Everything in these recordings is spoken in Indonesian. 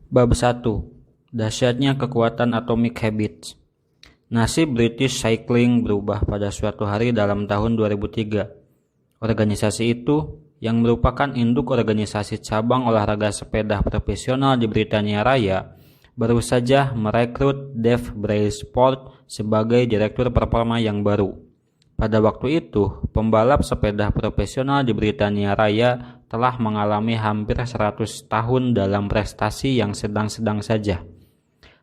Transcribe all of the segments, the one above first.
Bab 1. Dahsyatnya kekuatan Atomic Habits. Nasib British Cycling berubah pada suatu hari dalam tahun 2003. Organisasi itu, yang merupakan induk organisasi cabang olahraga sepeda profesional di Britania Raya, baru saja merekrut Dave Brailsford sebagai direktur performa yang baru. Pada waktu itu, pembalap sepeda profesional di Britania Raya telah mengalami hampir 100 tahun dalam prestasi yang sedang-sedang saja.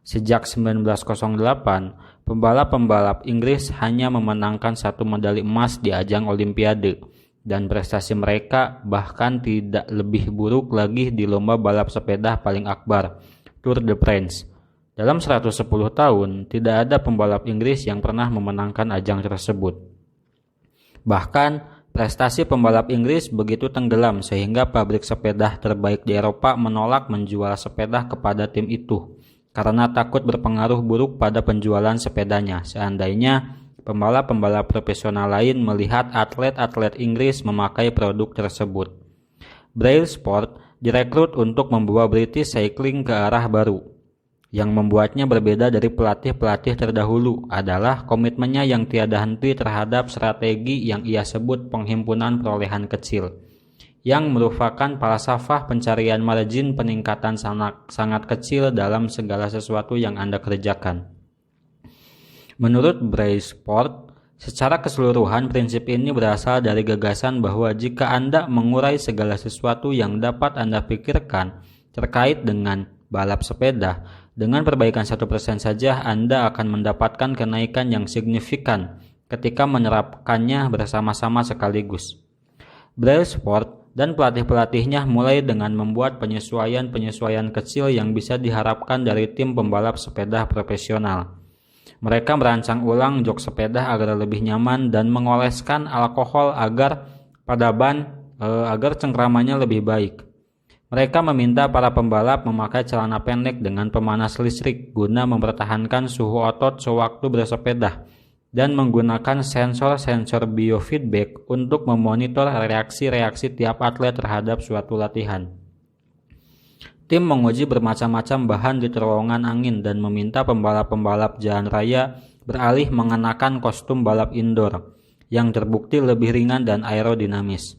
Sejak 1908, pembalap-pembalap Inggris hanya memenangkan 1 medali emas di ajang Olimpiade, dan prestasi mereka bahkan tidak lebih buruk lagi di lomba balap sepeda paling akbar, Tour de France. Dalam 110 tahun, tidak ada pembalap Inggris yang pernah memenangkan ajang tersebut. Bahkan, prestasi pembalap Inggris begitu tenggelam sehingga pabrik sepeda terbaik di Eropa menolak menjual sepeda kepada tim itu karena takut berpengaruh buruk pada penjualan sepedanya seandainya pembalap-pembalap profesional lain melihat atlet-atlet Inggris memakai produk tersebut. Brailsford direkrut untuk membawa British Cycling ke arah baru. Yang membuatnya berbeda dari pelatih-pelatih terdahulu adalah komitmennya yang tiada henti terhadap strategi yang ia sebut penghimpunan perolehan kecil, yang merupakan falsafah pencarian margin peningkatan sangat kecil dalam segala sesuatu yang Anda kerjakan. Menurut Brailsford, secara keseluruhan prinsip ini berasal dari gagasan bahwa jika Anda mengurai segala sesuatu yang dapat Anda pikirkan terkait dengan balap sepeda, dengan perbaikan 1% saja Anda akan mendapatkan kenaikan yang signifikan ketika menerapkannya bersama-sama sekaligus. Brailsford dan pelatih-pelatihnya mulai dengan membuat penyesuaian-penyesuaian kecil yang bisa diharapkan dari tim pembalap sepeda profesional. Mereka merancang ulang jok sepeda agar lebih nyaman dan mengoleskan alkohol agar pada ban agar cengkramannya lebih baik. Mereka meminta para pembalap memakai celana pendek dengan pemanas listrik guna mempertahankan suhu otot sewaktu bersepeda dan menggunakan sensor-sensor biofeedback untuk memonitor reaksi-reaksi tiap atlet terhadap suatu latihan. Tim menguji bermacam-macam bahan di terowongan angin dan meminta pembalap-pembalap jalan raya beralih mengenakan kostum balap indoor yang terbukti lebih ringan dan aerodinamis.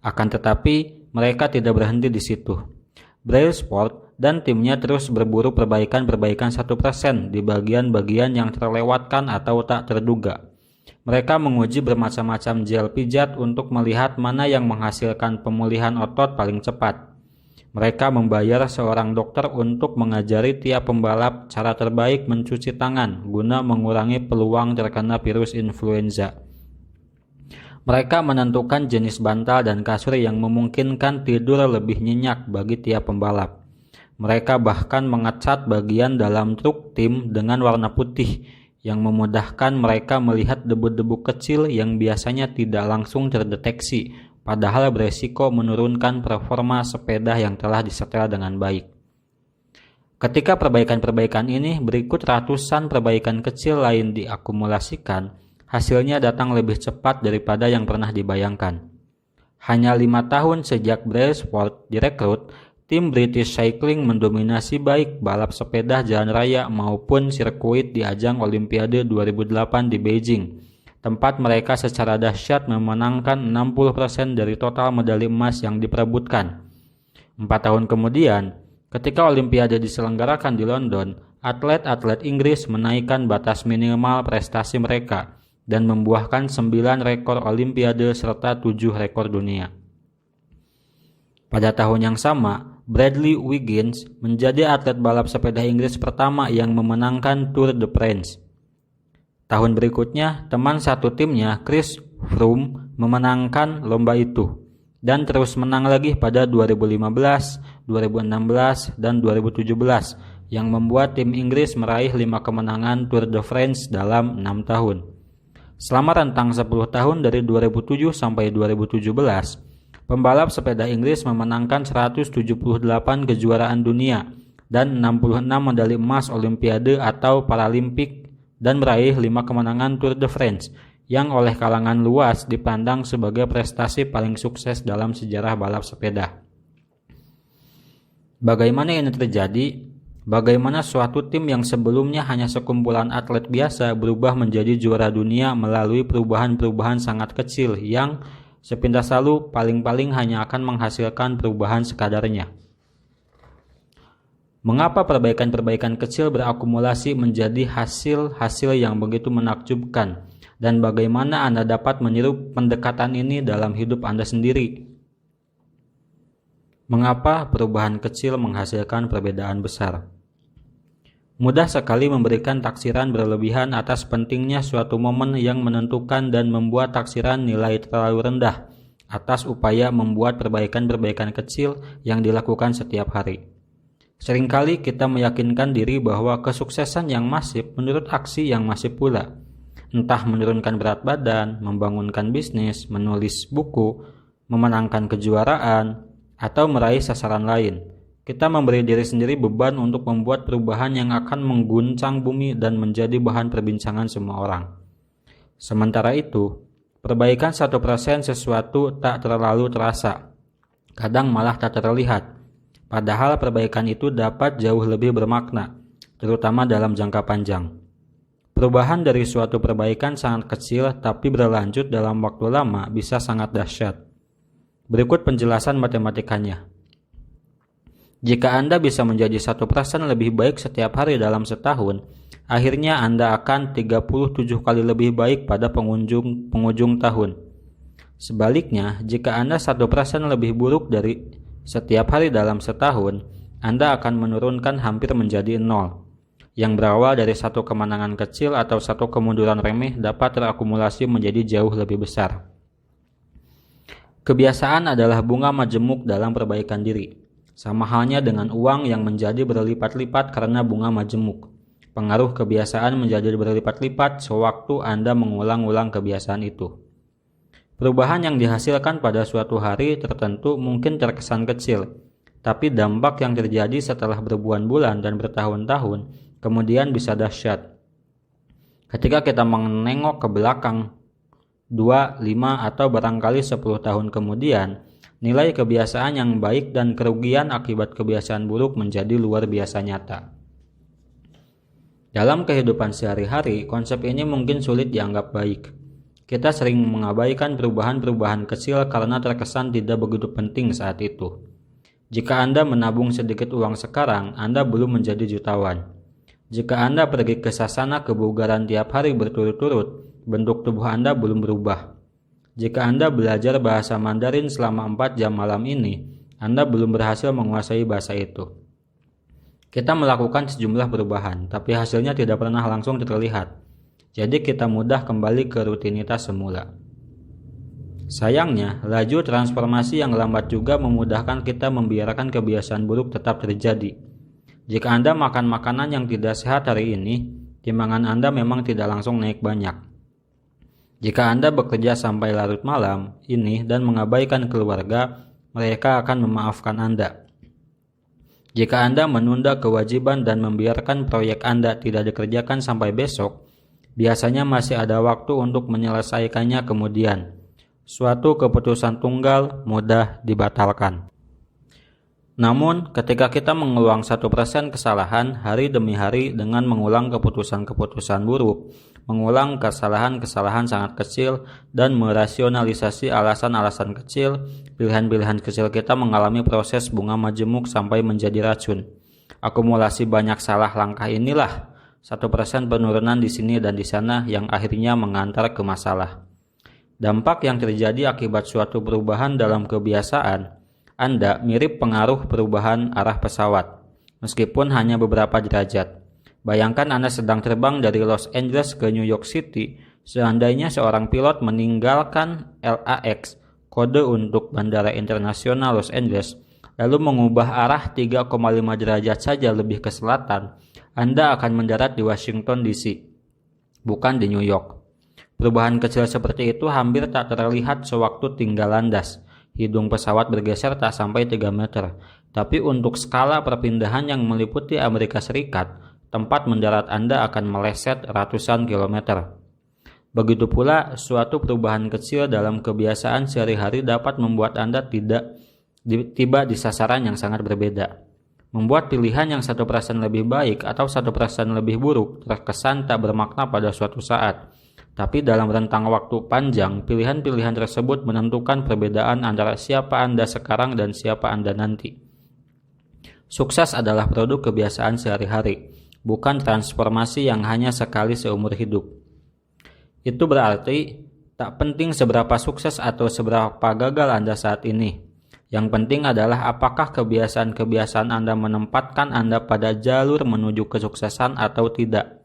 Akan tetapi, mereka tidak berhenti di situ. Brailsford dan timnya terus berburu perbaikan-perbaikan 1% di bagian-bagian yang terlewatkan atau tak terduga. Mereka menguji bermacam-macam gel pijat untuk melihat mana yang menghasilkan pemulihan otot paling cepat. Mereka membayar seorang dokter untuk mengajari tiap pembalap cara terbaik mencuci tangan guna mengurangi peluang terkena virus influenza. Mereka menentukan jenis bantal dan kasur yang memungkinkan tidur lebih nyenyak bagi tiap pembalap. Mereka bahkan mengecat bagian dalam truk tim dengan warna putih yang memudahkan mereka melihat debu-debu kecil yang biasanya tidak langsung terdeteksi, padahal beresiko menurunkan performa sepeda yang telah disetel dengan baik. Ketika perbaikan-perbaikan ini berikut ratusan perbaikan kecil lain diakumulasikan, hasilnya datang lebih cepat daripada yang pernah dibayangkan. Hanya 5 tahun sejak Brailsford direkrut, tim British Cycling mendominasi baik balap sepeda jalan raya maupun sirkuit di ajang Olimpiade 2008 di Beijing, tempat mereka secara dahsyat memenangkan 60% dari total medali emas yang diperebutkan. 4 tahun kemudian, ketika Olimpiade diselenggarakan di London, atlet-atlet Inggris menaikkan batas minimal prestasi mereka dan membuahkan 9 rekor Olimpiade serta 7 rekor dunia. Pada tahun yang sama, Bradley Wiggins menjadi atlet balap sepeda Inggris pertama yang memenangkan Tour de France. Tahun berikutnya, teman satu timnya, Chris Froome, memenangkan lomba itu, dan terus menang lagi pada 2015, 2016, dan 2017, yang membuat tim Inggris meraih 5 kemenangan Tour de France dalam 6 tahun. Selama rentang 10 tahun dari 2007 sampai 2017, pembalap sepeda Inggris memenangkan 178 kejuaraan dunia dan 66 medali emas Olimpiade atau Paralimpik dan meraih 5 kemenangan Tour de France yang oleh kalangan luas dipandang sebagai prestasi paling sukses dalam sejarah balap sepeda. Bagaimana ini terjadi? Bagaimana suatu tim yang sebelumnya hanya sekumpulan atlet biasa berubah menjadi juara dunia melalui perubahan-perubahan sangat kecil yang sepintas lalu paling-paling hanya akan menghasilkan perubahan sekadarnya. Mengapa perbaikan-perbaikan kecil berakumulasi menjadi hasil-hasil yang begitu menakjubkan? Dan bagaimana Anda dapat meniru pendekatan ini dalam hidup Anda sendiri? Mengapa perubahan kecil menghasilkan perbedaan besar? Mudah sekali memberikan taksiran berlebihan atas pentingnya suatu momen yang menentukan dan membuat taksiran nilai terlalu rendah atas upaya membuat perbaikan-perbaikan kecil yang dilakukan setiap hari. Seringkali kita meyakinkan diri bahwa kesuksesan yang masif menurut aksi yang masif pula. Entah menurunkan berat badan, membangunkan bisnis, menulis buku, memenangkan kejuaraan, atau meraih sasaran lain. Kita memberi diri sendiri beban untuk membuat perubahan yang akan mengguncang bumi dan menjadi bahan perbincangan semua orang. Sementara itu, perbaikan 1% sesuatu tak terlalu terasa, kadang malah tak terlihat. Padahal perbaikan itu dapat jauh lebih bermakna, terutama dalam jangka panjang. Perubahan dari suatu perbaikan sangat kecil tapi berlanjut dalam waktu lama bisa sangat dahsyat. Berikut penjelasan matematikanya. Jika Anda bisa menjadi 1% lebih baik setiap hari dalam setahun, akhirnya Anda akan 37 kali lebih baik pada penghujung tahun. Sebaliknya, jika Anda 1% lebih buruk dari setiap hari dalam setahun, Anda akan menurunkan hampir menjadi 0. Yang berawal dari satu kemenangan kecil atau satu kemunduran remeh dapat terakumulasi menjadi jauh lebih besar. Kebiasaan adalah bunga majemuk dalam perbaikan diri. Sama halnya dengan uang yang menjadi berlipat-lipat karena bunga majemuk. Pengaruh kebiasaan menjadi berlipat-lipat sewaktu Anda mengulang-ulang kebiasaan itu. Perubahan yang dihasilkan pada suatu hari tertentu mungkin terkesan kecil, tapi dampak yang terjadi setelah berbulan-bulan dan bertahun-tahun kemudian bisa dahsyat. Ketika kita menengok ke belakang 2, 5, atau barangkali 10 tahun kemudian, nilai kebiasaan yang baik dan kerugian akibat kebiasaan buruk menjadi luar biasa nyata. Dalam kehidupan sehari-hari, konsep ini mungkin sulit dianggap baik. Kita sering mengabaikan perubahan-perubahan kecil karena terkesan tidak begitu penting saat itu. Jika Anda menabung sedikit uang sekarang, Anda belum menjadi jutawan. Jika Anda pergi ke sasana kebugaran tiap hari berturut-turut, bentuk tubuh Anda belum berubah. Jika Anda belajar bahasa Mandarin selama 4 jam malam ini, Anda belum berhasil menguasai bahasa itu. Kita melakukan sejumlah perubahan, tapi hasilnya tidak pernah langsung terlihat. Jadi kita mudah kembali ke rutinitas semula. Sayangnya, laju transformasi yang lambat juga memudahkan kita membiarkan kebiasaan buruk tetap terjadi. Jika Anda makan makanan yang tidak sehat hari ini, timbangan Anda memang tidak langsung naik banyak. Jika Anda bekerja sampai larut malam ini dan mengabaikan keluarga, mereka akan memaafkan Anda. Jika Anda menunda kewajiban dan membiarkan proyek Anda tidak dikerjakan sampai besok, biasanya masih ada waktu untuk menyelesaikannya kemudian. Suatu keputusan tunggal mudah dibatalkan. Namun, ketika kita mengulang 1% kesalahan hari demi hari dengan mengulang keputusan-keputusan buruk, mengulang kesalahan-kesalahan sangat kecil, dan merasionalisasi alasan-alasan kecil, pilihan-pilihan kecil kita mengalami proses bunga majemuk sampai menjadi racun. Akumulasi banyak salah langkah inilah 1% penurunan di sini dan di sana yang akhirnya mengantar ke masalah. Dampak yang terjadi akibat suatu perubahan dalam kebiasaan Anda mirip pengaruh perubahan arah pesawat, meskipun hanya beberapa derajat. Bayangkan Anda sedang terbang dari Los Angeles ke New York City. Seandainya seorang pilot meninggalkan LAX, kode untuk Bandara Internasional Los Angeles, lalu mengubah arah 3,5 derajat saja lebih ke selatan, Anda akan mendarat di Washington DC, bukan di New York. Perubahan kecil seperti itu hampir tak terlihat sewaktu tinggal landas. Hidung pesawat bergeser tak sampai 3 meter. Tapi untuk skala perpindahan yang meliputi Amerika Serikat, tempat mendarat Anda akan meleset ratusan kilometer. Begitu pula, suatu perubahan kecil dalam kebiasaan sehari-hari dapat membuat Anda tidak tiba di sasaran yang sangat berbeda. Membuat pilihan yang 1% lebih baik atau 1% lebih buruk terkesan tak bermakna pada suatu saat. Tapi dalam rentang waktu panjang, pilihan-pilihan tersebut menentukan perbedaan antara siapa Anda sekarang dan siapa Anda nanti. Sukses adalah produk kebiasaan sehari-hari, bukan transformasi yang hanya sekali seumur hidup. Itu berarti tak penting seberapa sukses atau seberapa gagal Anda saat ini. Yang penting adalah apakah kebiasaan-kebiasaan Anda menempatkan Anda pada jalur menuju kesuksesan atau tidak.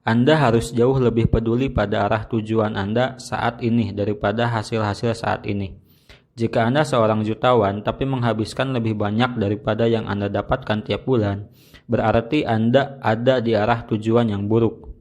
Anda harus jauh lebih peduli pada arah tujuan Anda saat ini daripada hasil-hasil saat ini. Jika Anda seorang jutawan tapi menghabiskan lebih banyak daripada yang Anda dapatkan tiap bulan, berarti Anda ada di arah tujuan yang buruk.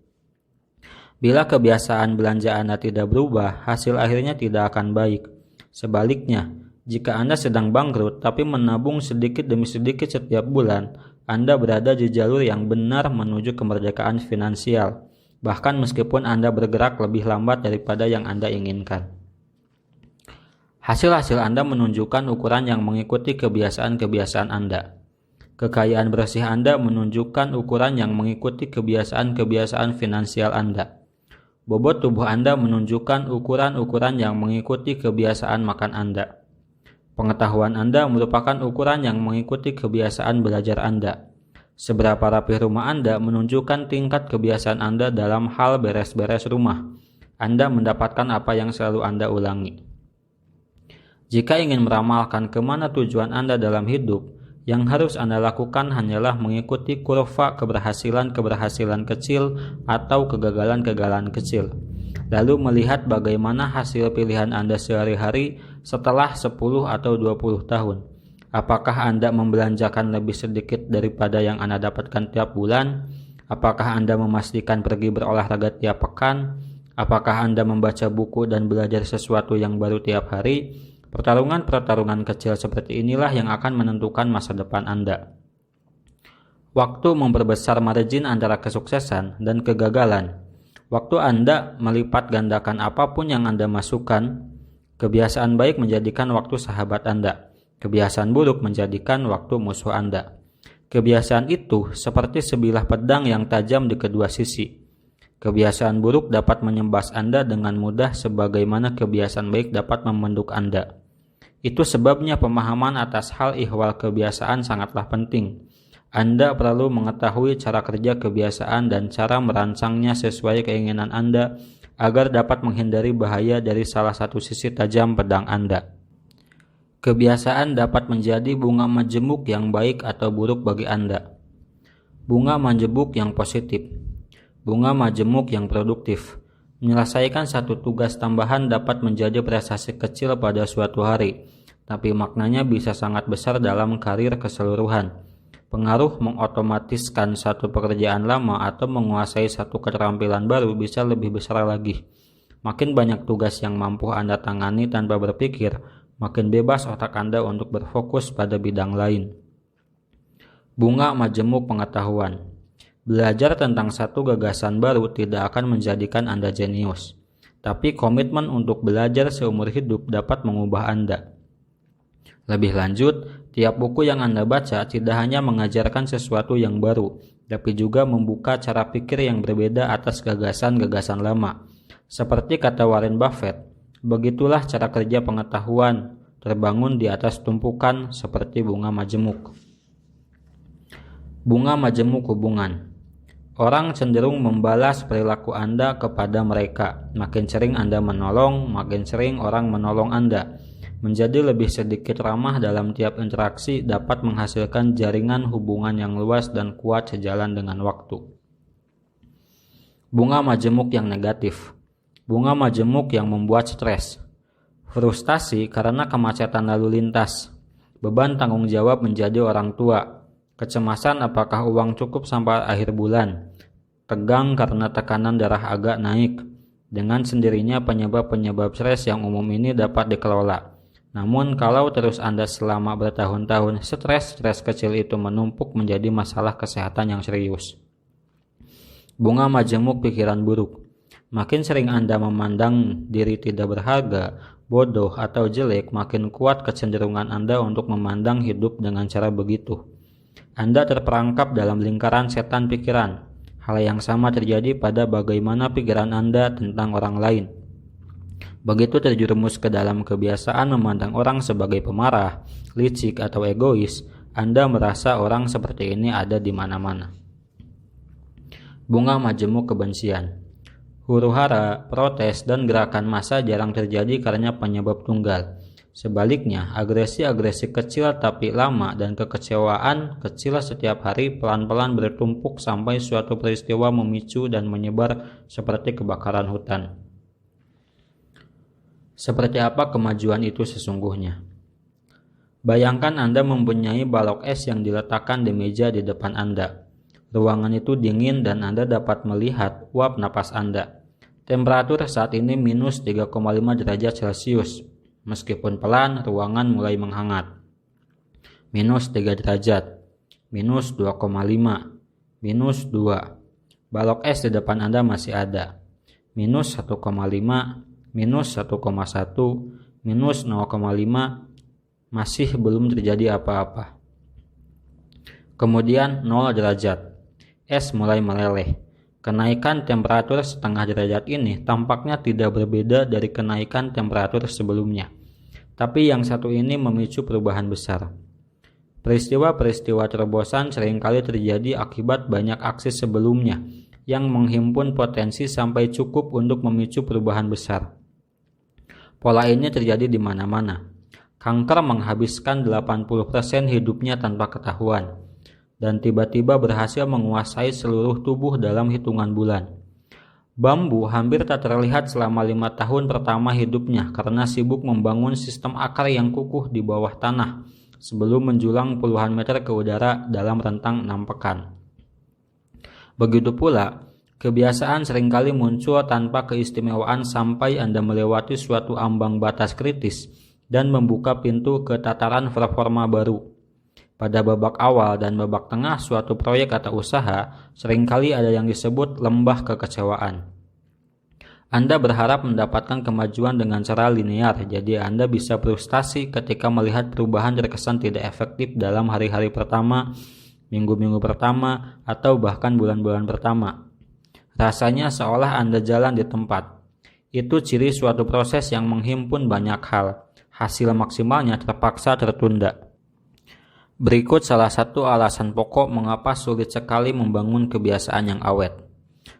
Bila kebiasaan belanja Anda tidak berubah, hasil akhirnya tidak akan baik. Sebaliknya, jika Anda sedang bangkrut tapi menabung sedikit demi sedikit setiap bulan, Anda berada di jalur yang benar menuju kemerdekaan finansial, bahkan meskipun Anda bergerak lebih lambat daripada yang Anda inginkan. Hasil-hasil Anda menunjukkan ukuran yang mengikuti kebiasaan-kebiasaan Anda. Kekayaan bersih Anda menunjukkan ukuran yang mengikuti kebiasaan-kebiasaan finansial Anda. Bobot tubuh Anda menunjukkan ukuran-ukuran yang mengikuti kebiasaan makan Anda. Pengetahuan Anda merupakan ukuran yang mengikuti kebiasaan belajar Anda. Seberapa rapi rumah Anda menunjukkan tingkat kebiasaan Anda dalam hal beres-beres rumah. Anda mendapatkan apa yang selalu Anda ulangi. Jika ingin meramalkan kemana tujuan Anda dalam hidup, yang harus Anda lakukan hanyalah mengikuti kurva keberhasilan-keberhasilan kecil atau kegagalan-kegagalan kecil. Lalu melihat bagaimana hasil pilihan Anda sehari-hari setelah 10 atau 20 tahun. Apakah Anda membelanjakan lebih sedikit daripada yang Anda dapatkan tiap bulan? Apakah Anda memastikan pergi berolahraga tiap pekan? Apakah Anda membaca buku dan belajar sesuatu yang baru tiap hari? Pertarungan-pertarungan kecil seperti inilah yang akan menentukan masa depan Anda. Waktu memperbesar margin antara kesuksesan dan kegagalan. Waktu Anda melipat gandakan apapun yang Anda masukkan, kebiasaan baik menjadikan waktu sahabat Anda. Kebiasaan buruk menjadikan waktu musuh Anda. Kebiasaan itu seperti sebilah pedang yang tajam di kedua sisi. Kebiasaan buruk dapat menyembas Anda dengan mudah sebagaimana kebiasaan baik dapat memenduk Anda. Itu sebabnya pemahaman atas hal ihwal kebiasaan sangatlah penting. Anda perlu mengetahui cara kerja kebiasaan dan cara merancangnya sesuai keinginan Anda agar dapat menghindari bahaya dari salah satu sisi tajam pedang Anda. Kebiasaan dapat menjadi bunga majemuk yang baik atau buruk bagi Anda. Bunga majemuk yang positif. Bunga majemuk yang produktif. Menyelesaikan satu tugas tambahan dapat menjadi prestasi kecil pada suatu hari, tapi maknanya bisa sangat besar dalam karir keseluruhan. Pengaruh mengotomatiskan satu pekerjaan lama atau menguasai satu keterampilan baru bisa lebih besar lagi. Makin banyak tugas yang mampu Anda tangani tanpa berpikir, makin bebas otak Anda untuk berfokus pada bidang lain. Bunga majemuk pengetahuan. Belajar tentang satu gagasan baru tidak akan menjadikan Anda jenius, tapi komitmen untuk belajar seumur hidup dapat mengubah Anda. Lebih lanjut, tiap buku yang Anda baca tidak hanya mengajarkan sesuatu yang baru, tapi juga membuka cara pikir yang berbeda atas gagasan-gagasan lama. Seperti kata Warren Buffett, begitulah cara kerja pengetahuan, terbangun di atas tumpukan seperti bunga majemuk. Bunga majemuk hubungan. Orang cenderung membalas perilaku Anda kepada mereka. Makin sering Anda menolong, makin sering orang menolong Anda. Menjadi lebih sedikit ramah dalam tiap interaksi dapat menghasilkan jaringan hubungan yang luas dan kuat sejalan dengan waktu. Bunga majemuk yang negatif. Bunga majemuk yang membuat stres. Frustasi karena kemacetan lalu lintas. Beban tanggung jawab menjadi orang tua. Kecemasan apakah uang cukup sampai akhir bulan. Tegang karena tekanan darah agak naik. Dengan sendirinya penyebab-penyebab stres yang umum ini dapat dikelola. Namun kalau terus Anda selama bertahun-tahun, stres kecil itu menumpuk menjadi masalah kesehatan yang serius. Bunga majemuk pikiran buruk. Makin sering Anda memandang diri tidak berharga, bodoh atau jelek, makin kuat kecenderungan Anda untuk memandang hidup dengan cara begitu. Anda terperangkap dalam lingkaran setan pikiran. Hal yang sama terjadi pada bagaimana pikiran Anda tentang orang lain. Begitu terjerumus ke dalam kebiasaan memandang orang sebagai pemarah, licik, atau egois, Anda merasa orang seperti ini ada di mana-mana. Bunga majemuk kebencian. Huru-hara, protes, dan gerakan massa jarang terjadi karena penyebab tunggal. Sebaliknya, agresi-agresi kecil tapi lama dan kekecewaan kecil setiap hari pelan-pelan bertumpuk sampai suatu peristiwa memicu dan menyebar seperti kebakaran hutan. Seperti apa kemajuan itu sesungguhnya? Bayangkan Anda mempunyai balok es yang diletakkan di meja di depan Anda. Ruangan itu dingin dan Anda dapat melihat uap napas Anda. Temperatur saat ini minus 3,5 derajat Celcius. Meskipun pelan, ruangan mulai menghangat. Minus 3 derajat, minus 2,5, minus 2. Balok es di depan Anda masih ada. Minus 1,5, minus 1,1, minus 0,5, masih belum terjadi apa-apa. Kemudian 0 derajat, es mulai meleleh. Kenaikan temperatur setengah derajat ini tampaknya tidak berbeda dari kenaikan temperatur sebelumnya. Tapi yang satu ini memicu perubahan besar. Peristiwa-peristiwa terobosan seringkali terjadi akibat banyak aksi sebelumnya yang menghimpun potensi sampai cukup untuk memicu perubahan besar. Pola ini terjadi di mana-mana. Kanker menghabiskan 80% hidupnya tanpa ketahuan, dan tiba-tiba berhasil menguasai seluruh tubuh dalam hitungan bulan. Bambu hampir tak terlihat selama 5 tahun pertama hidupnya karena sibuk membangun sistem akar yang kukuh di bawah tanah sebelum menjulang puluhan meter ke udara dalam rentang 6 pekan. Begitu pula, kebiasaan seringkali muncul tanpa keistimewaan sampai Anda melewati suatu ambang batas kritis dan membuka pintu ke tataran performa baru. Pada babak awal dan babak tengah suatu proyek atau usaha, seringkali ada yang disebut lembah kekecewaan. Anda berharap mendapatkan kemajuan dengan cara linear, jadi Anda bisa frustasi ketika melihat perubahan terkesan tidak efektif dalam hari-hari pertama, minggu-minggu pertama, atau bahkan bulan-bulan pertama. Rasanya seolah Anda jalan di tempat. Itu ciri suatu proses yang menghimpun banyak hal. Hasil maksimalnya terpaksa tertunda. Berikut salah satu alasan pokok mengapa sulit sekali membangun kebiasaan yang awet.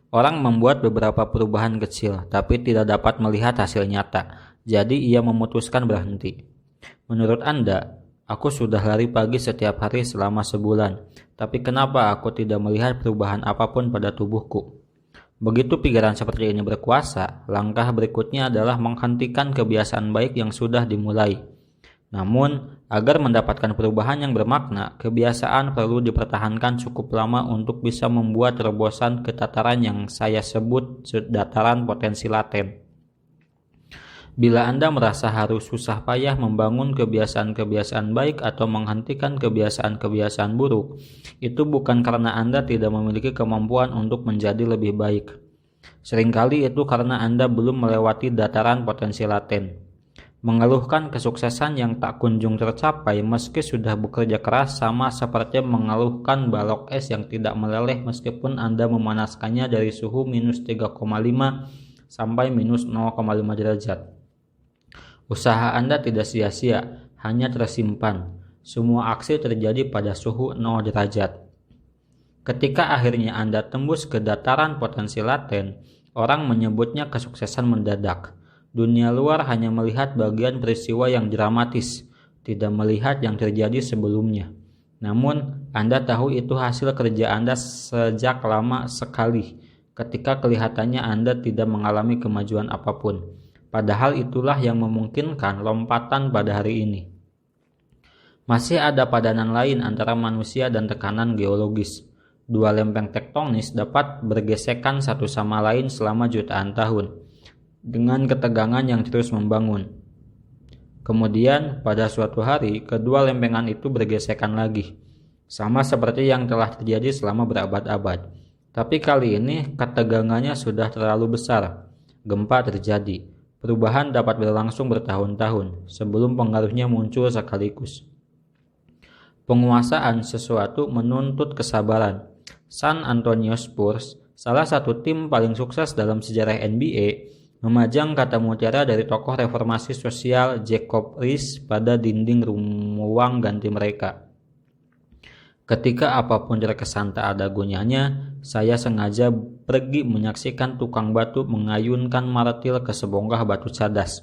Orang membuat beberapa perubahan kecil, tapi tidak dapat melihat hasil nyata, jadi ia memutuskan berhenti. Menurut Anda, aku sudah lari pagi setiap hari selama sebulan, tapi kenapa aku tidak melihat perubahan apapun pada tubuhku? Begitu pikiran seperti ini berkuasa, langkah berikutnya adalah menghentikan kebiasaan baik yang sudah dimulai. Namun, agar mendapatkan perubahan yang bermakna, kebiasaan perlu dipertahankan cukup lama untuk bisa membuat terobosan ke tataran yang saya sebut dataran potensi laten. Bila Anda merasa harus susah payah membangun kebiasaan-kebiasaan baik atau menghentikan kebiasaan-kebiasaan buruk, itu bukan karena Anda tidak memiliki kemampuan untuk menjadi lebih baik. Seringkali itu karena Anda belum melewati dataran potensi laten. Mengeluhkan kesuksesan yang tak kunjung tercapai meski sudah bekerja keras sama seperti mengeluhkan balok es yang tidak meleleh meskipun Anda memanaskannya dari suhu minus 3,5 sampai minus 0,5 derajat. Usaha Anda tidak sia-sia, hanya tersimpan. Semua aksi terjadi pada suhu 0 derajat. Ketika akhirnya Anda tembus ke dataran potensi laten, orang menyebutnya kesuksesan mendadak. Dunia luar hanya melihat bagian peristiwa yang dramatis, tidak melihat yang terjadi sebelumnya. Namun, Anda tahu itu hasil kerja Anda sejak lama sekali, ketika kelihatannya Anda tidak mengalami kemajuan apapun. Padahal itulah yang memungkinkan lompatan pada hari ini. Masih ada padanan lain antara manusia dan tekanan geologis. Dua lempeng tektonis dapat bergesekan satu sama lain selama jutaan tahun, dengan ketegangan yang terus membangun. Kemudian, pada suatu hari, kedua lempengan itu bergesekan lagi, sama seperti yang telah terjadi selama berabad-abad. Tapi kali ini, ketegangannya sudah terlalu besar. Gempa terjadi. Perubahan dapat berlangsung bertahun-tahun, sebelum pengaruhnya muncul sekaligus. Penguasaan sesuatu menuntut kesabaran. San Antonio Spurs, salah satu tim paling sukses dalam sejarah NBA, memajang kata mutiara dari tokoh reformasi sosial Jacob Riis pada dinding ruang ganti mereka. Ketika apapun terkesan tak ada gunanya, saya sengaja pergi menyaksikan tukang batu mengayunkan martil ke sebongkah batu cadas.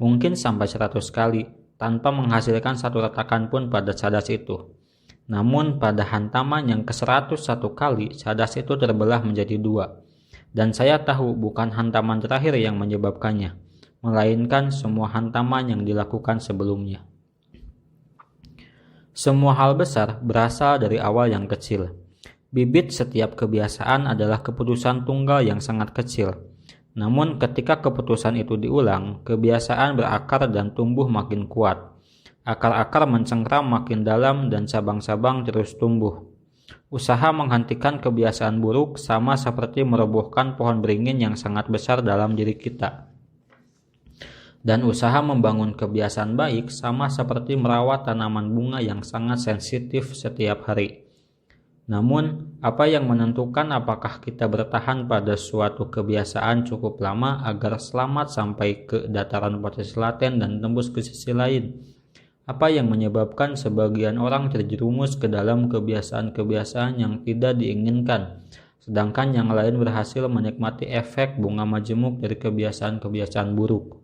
Mungkin sampai 100 kali, tanpa menghasilkan satu retakan pun pada cadas itu. Namun pada hantaman yang ke-101 kali, cadas itu terbelah menjadi 2. Dan saya tahu bukan hantaman terakhir yang menyebabkannya, melainkan semua hantaman yang dilakukan sebelumnya. Semua hal besar berasal dari awal yang kecil. Bibit setiap kebiasaan adalah keputusan tunggal yang sangat kecil. Namun ketika keputusan itu diulang, kebiasaan berakar dan tumbuh makin kuat. Akar-akar mencengkram makin dalam dan cabang-cabang terus tumbuh. Usaha menghentikan kebiasaan buruk sama seperti merobohkan pohon beringin yang sangat besar dalam diri kita. Dan usaha membangun kebiasaan baik sama seperti merawat tanaman bunga yang sangat sensitif setiap hari. Namun, apa yang menentukan apakah kita bertahan pada suatu kebiasaan cukup lama agar selamat sampai ke dataran posisi laten dan tembus ke sisi lain? Apa yang menyebabkan sebagian orang terjerumus ke dalam kebiasaan-kebiasaan yang tidak diinginkan, sedangkan yang lain berhasil menikmati efek bunga majemuk dari kebiasaan-kebiasaan buruk?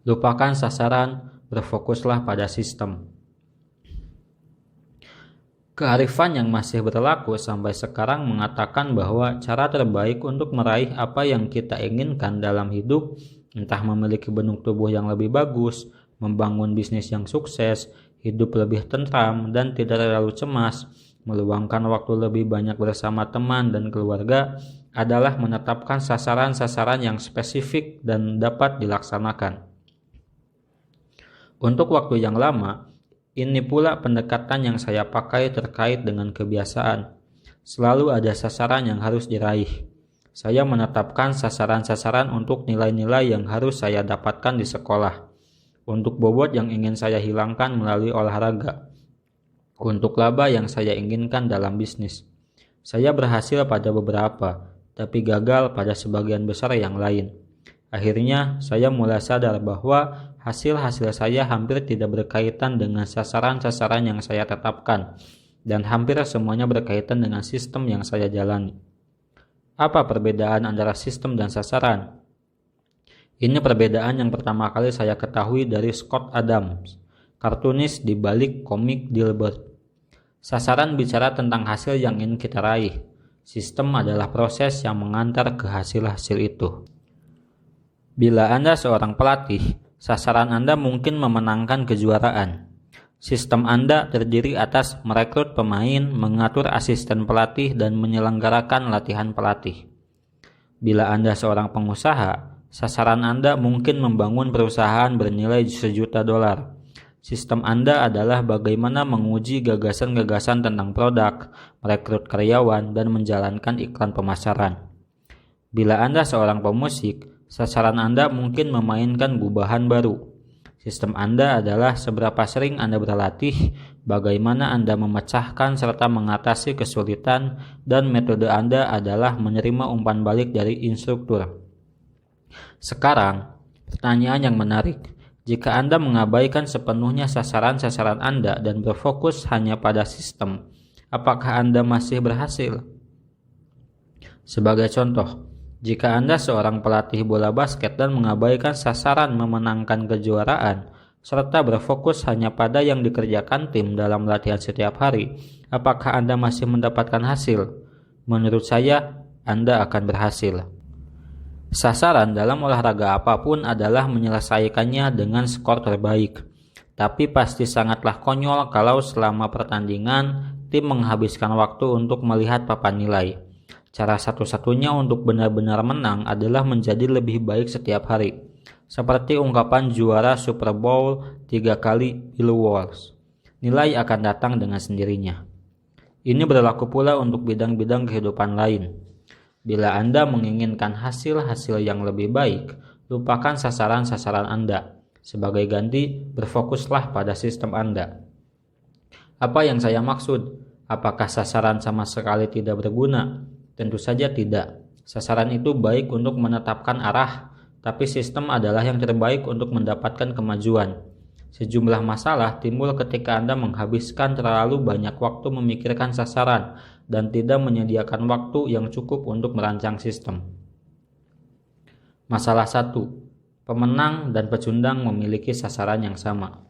Lupakan sasaran, berfokuslah pada sistem. Kearifan yang masih berlaku sampai sekarang mengatakan bahwa cara terbaik untuk meraih apa yang kita inginkan dalam hidup, entah memiliki bentuk tubuh yang lebih bagus, membangun bisnis yang sukses, hidup lebih tentram dan tidak terlalu cemas, meluangkan waktu lebih banyak bersama teman dan keluarga, adalah menetapkan sasaran-sasaran yang spesifik dan dapat dilaksanakan. Untuk waktu yang lama, ini pula pendekatan yang saya pakai terkait dengan kebiasaan. Selalu ada sasaran yang harus diraih. Saya menetapkan sasaran-sasaran untuk nilai-nilai yang harus saya dapatkan di sekolah, untuk bobot yang ingin saya hilangkan melalui olahraga, untuk laba yang saya inginkan dalam bisnis. Saya berhasil pada beberapa, tapi gagal pada sebagian besar yang lain. Akhirnya, saya mulai sadar bahwa hasil-hasil saya hampir tidak berkaitan dengan sasaran-sasaran yang saya tetapkan, dan hampir semuanya berkaitan dengan sistem yang saya jalani. Apa perbedaan antara sistem dan sasaran? Ini perbedaan yang pertama kali saya ketahui dari Scott Adams, kartunis di balik komik Dilbert. Sasaran bicara tentang hasil yang ingin kita raih. Sistem adalah proses yang mengantar ke hasil-hasil itu. Bila Anda seorang pelatih, sasaran Anda mungkin memenangkan kejuaraan. Sistem Anda terdiri atas merekrut pemain, mengatur asisten pelatih, dan menyelenggarakan latihan pelatih. Bila Anda seorang pengusaha, sasaran Anda mungkin membangun perusahaan bernilai $1 juta. Sistem Anda adalah bagaimana menguji gagasan-gagasan tentang produk, merekrut karyawan, dan menjalankan iklan pemasaran. Bila Anda seorang pemusik, sasaran Anda mungkin memainkan gubahan baru. Sistem Anda adalah seberapa sering Anda berlatih, bagaimana Anda memecahkan serta mengatasi kesulitan, dan metode Anda adalah menerima umpan balik dari instruktur. Sekarang, pertanyaan yang menarik. Jika Anda mengabaikan sepenuhnya sasaran-sasaran Anda dan berfokus hanya pada sistem, apakah Anda masih berhasil? Sebagai contoh, jika Anda seorang pelatih bola basket dan mengabaikan sasaran memenangkan kejuaraan, serta berfokus hanya pada yang dikerjakan tim dalam latihan setiap hari, apakah Anda masih mendapatkan hasil? Menurut saya, Anda akan berhasil. Sasaran dalam olahraga apapun adalah menyelesaikannya dengan skor terbaik. Tapi pasti sangatlah konyol kalau selama pertandingan, tim menghabiskan waktu untuk melihat papan nilai. Cara satu-satunya untuk benar-benar menang adalah menjadi lebih baik setiap hari. Seperti ungkapan juara Super Bowl 3 kali Bill Walsh. Nilai akan datang dengan sendirinya. Ini berlaku pula untuk bidang-bidang kehidupan lain. Bila Anda menginginkan hasil-hasil yang lebih baik, lupakan sasaran-sasaran Anda. Sebagai ganti, berfokuslah pada sistem Anda. Apa yang saya maksud? Apakah sasaran sama sekali tidak berguna? Tentu saja tidak. Sasaran itu baik untuk menetapkan arah, tapi sistem adalah yang terbaik untuk mendapatkan kemajuan. Sejumlah masalah timbul ketika Anda menghabiskan terlalu banyak waktu memikirkan sasaran dan tidak menyediakan waktu yang cukup untuk merancang sistem. Masalah 1. Pemenang dan pecundang memiliki sasaran yang sama.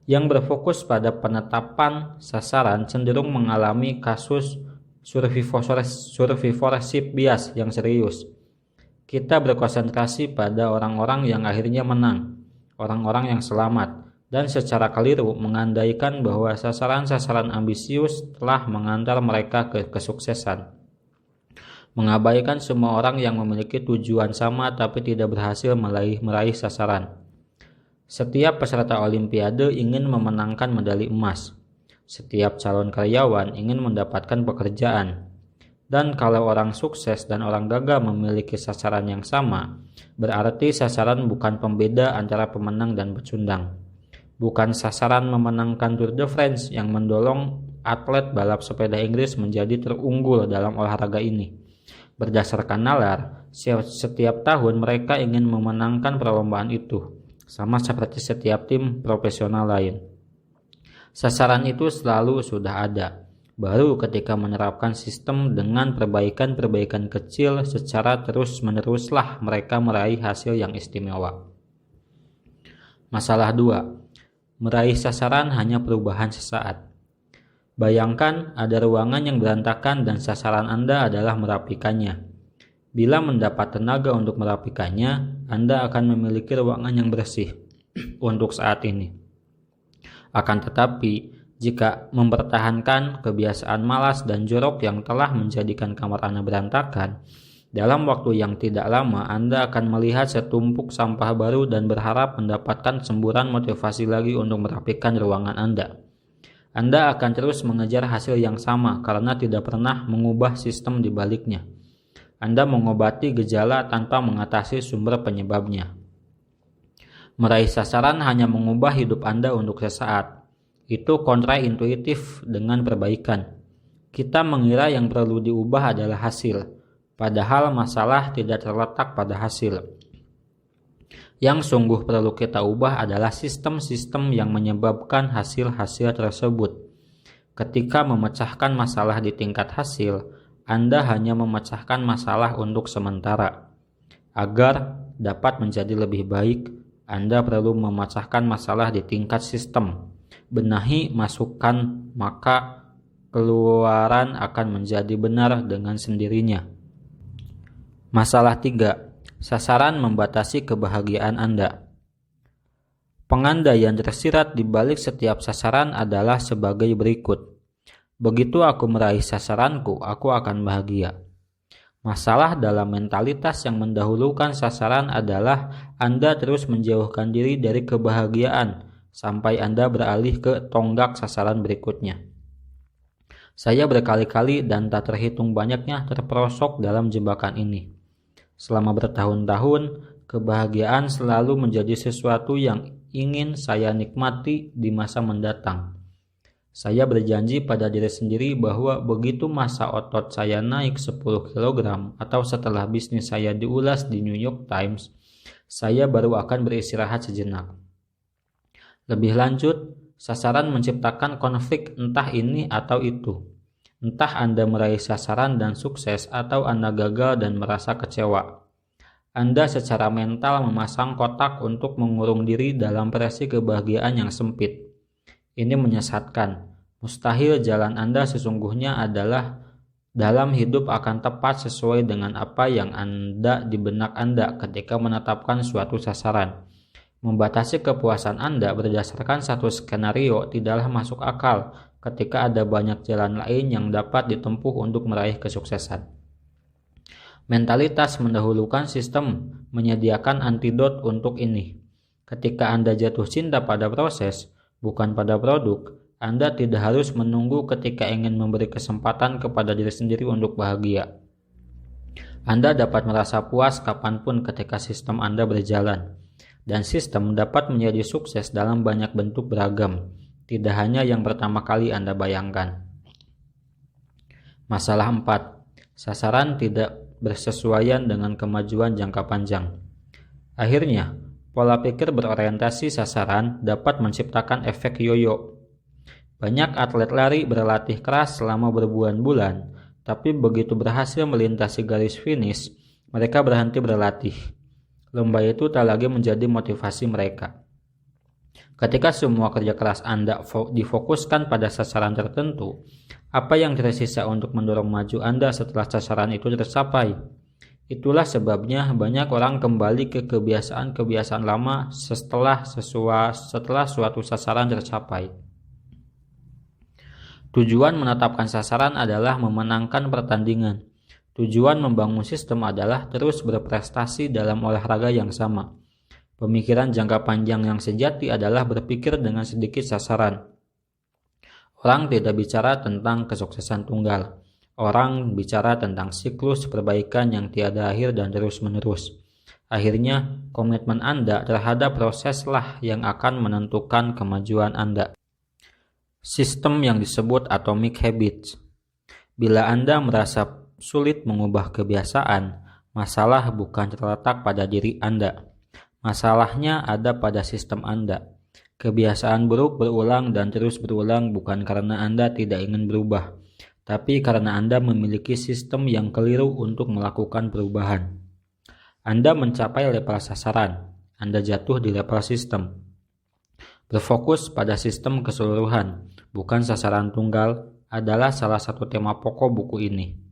Yang berfokus pada penetapan sasaran cenderung mengalami kasus survivorship bias yang serius. Kita berkonsentrasi pada orang-orang yang akhirnya menang, orang-orang yang selamat, dan secara keliru mengandaikan bahwa sasaran-sasaran ambisius telah mengantar mereka ke kesuksesan. Mengabaikan semua orang yang memiliki tujuan sama tapi tidak berhasil meraih sasaran. Setiap peserta olimpiade ingin memenangkan medali emas. Setiap calon karyawan ingin mendapatkan pekerjaan. Dan kalau orang sukses dan orang gagal memiliki sasaran yang sama, berarti sasaran bukan pembeda antara pemenang dan pecundang. Bukan sasaran memenangkan Tour de France yang mendorong atlet balap sepeda Inggris menjadi terunggul dalam olahraga ini. Berdasarkan nalar, setiap tahun mereka ingin memenangkan perlombaan itu, sama seperti setiap tim profesional lain. Sasaran itu selalu sudah ada. Baru ketika menerapkan sistem dengan perbaikan-perbaikan kecil secara terus-meneruslah mereka meraih hasil yang istimewa. Masalah 2. Meraih sasaran hanya perubahan sesaat. Bayangkan ada ruangan yang berantakan dan sasaran Anda adalah merapikannya. Bila mendapat tenaga untuk merapikannya, Anda akan memiliki ruangan yang bersih untuk saat ini. Akan tetapi, jika mempertahankan kebiasaan malas dan jorok yang telah menjadikan kamar Anda berantakan, dalam waktu yang tidak lama Anda akan melihat setumpuk sampah baru dan berharap mendapatkan semburan motivasi lagi untuk merapikan ruangan Anda. Anda akan terus mengejar hasil yang sama karena tidak pernah mengubah sistem di baliknya. Anda mengobati gejala tanpa mengatasi sumber penyebabnya. Meraih sasaran hanya mengubah hidup Anda untuk sesaat. Itu kontraintuitif dengan perbaikan. Kita mengira yang perlu diubah adalah hasil, padahal masalah tidak terletak pada hasil. Yang sungguh perlu kita ubah adalah sistem-sistem yang menyebabkan hasil-hasil tersebut. Ketika memecahkan masalah di tingkat hasil, Anda hanya memecahkan masalah untuk sementara. Agar dapat menjadi lebih baik, Anda perlu memecahkan masalah di tingkat sistem. Benahi masukan, maka keluaran akan menjadi benar dengan sendirinya. Masalah 3. Sasaran membatasi kebahagiaan Anda. Pengandaian tersirat di balik setiap sasaran adalah sebagai berikut. Begitu aku meraih sasaranku, aku akan bahagia. Masalah dalam mentalitas yang mendahulukan sasaran adalah Anda terus menjauhkan diri dari kebahagiaan sampai Anda beralih ke tonggak sasaran berikutnya. Saya berkali-kali dan tak terhitung banyaknya terperosok dalam jebakan ini. Selama bertahun-tahun, kebahagiaan selalu menjadi sesuatu yang ingin saya nikmati di masa mendatang. Saya berjanji pada diri sendiri bahwa begitu masa otot saya naik 10 kg atau setelah bisnis saya diulas di New York Times, saya baru akan beristirahat sejenak. Lebih lanjut, sasaran menciptakan konflik entah ini atau itu. Entah Anda meraih sasaran dan sukses atau Anda gagal dan merasa kecewa. Anda secara mental memasang kotak untuk mengurung diri dalam presi kebahagiaan yang sempit. Ini menyesatkan. Mustahil jalan Anda sesungguhnya adalah dalam hidup akan tepat sesuai dengan apa yang Anda di benak Anda ketika menetapkan suatu sasaran. Membatasi kepuasan Anda berdasarkan satu skenario tidaklah masuk akal ketika ada banyak jalan lain yang dapat ditempuh untuk meraih kesuksesan. Mentalitas mendahulukan sistem menyediakan antidot untuk ini. Ketika Anda jatuh cinta pada proses, bukan pada produk, Anda tidak harus menunggu ketika ingin memberi kesempatan kepada diri sendiri untuk bahagia. Anda dapat merasa puas kapanpun ketika sistem Anda berjalan. Dan sistem dapat menjadi sukses dalam banyak bentuk beragam. tidak hanya yang pertama kali Anda bayangkan. Masalah 4. Sasaran tidak bersesuaian dengan kemajuan jangka panjang. Akhirnya, pola pikir berorientasi sasaran dapat menciptakan efek yoyo. Banyak atlet lari berlatih keras selama berbulan-bulan, tapi begitu berhasil melintasi garis finish, mereka berhenti berlatih. Lomba itu tak lagi menjadi motivasi mereka. Ketika semua kerja keras Anda difokuskan pada sasaran tertentu, apa yang tersisa untuk mendorong maju Anda setelah sasaran itu tercapai? Itulah sebabnya banyak orang kembali ke kebiasaan-kebiasaan lama setelah suatu sasaran tercapai. Tujuan menetapkan sasaran adalah memenangkan pertandingan. Tujuan membangun sistem adalah terus berprestasi dalam olahraga yang sama. Pemikiran jangka panjang yang sejati adalah berpikir dengan sedikit sasaran. Orang tidak bicara tentang kesuksesan tunggal. Orang bicara tentang siklus perbaikan yang tiada akhir dan terus-menerus. Akhirnya, komitmen Anda terhadap proseslah yang akan menentukan kemajuan Anda. Sistem yang disebut Atomic Habits. Bila Anda merasa sulit mengubah kebiasaan, masalah bukan terletak pada diri Anda. Masalahnya ada pada sistem Anda. Kebiasaan buruk berulang dan terus berulang bukan karena Anda tidak ingin berubah, tapi karena Anda memiliki sistem yang keliru untuk melakukan perubahan. Anda mencapai level sasaran, Anda jatuh di level sistem. Berfokus pada sistem keseluruhan, bukan sasaran tunggal, adalah salah satu tema pokok buku ini.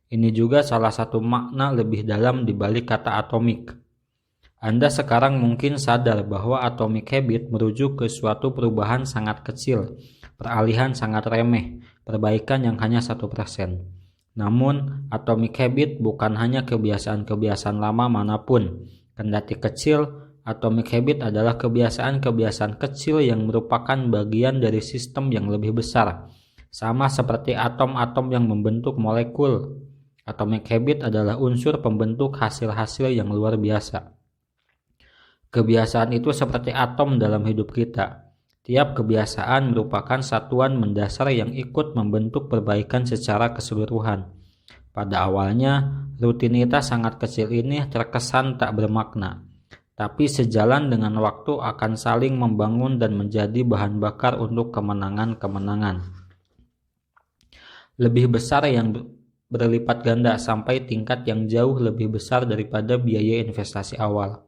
Ini juga salah satu makna lebih dalam di balik kata atomik. Anda sekarang mungkin sadar bahwa atomic habit merujuk ke suatu perubahan sangat kecil, peralihan sangat remeh, perbaikan yang hanya 1%. Namun, atomic habit bukan hanya kebiasaan-kebiasaan lama manapun. Kendati kecil, atomic habit adalah kebiasaan-kebiasaan kecil yang merupakan bagian dari sistem yang lebih besar. Sama seperti atom-atom yang membentuk molekul. Atomic habit adalah unsur pembentuk hasil-hasil yang luar biasa. Kebiasaan itu seperti atom dalam hidup kita. Tiap kebiasaan merupakan satuan mendasar yang ikut membentuk perbaikan secara keseluruhan. Pada awalnya, rutinitas sangat kecil ini terkesan tak bermakna. Tapi sejalan dengan waktu akan saling membangun dan menjadi bahan bakar untuk kemenangan-kemenangan lebih besar yang berlipat ganda sampai tingkat yang jauh lebih besar daripada biaya investasi awal.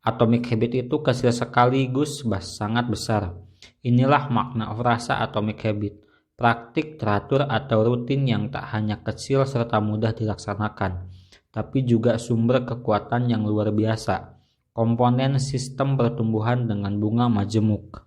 Atomic habit itu kecil sekaligus sangat besar. Inilah makna frasa atomic habit, praktik teratur atau rutin yang tak hanya kecil serta mudah dilaksanakan, tapi juga sumber kekuatan yang luar biasa, komponen sistem pertumbuhan dengan bunga majemuk.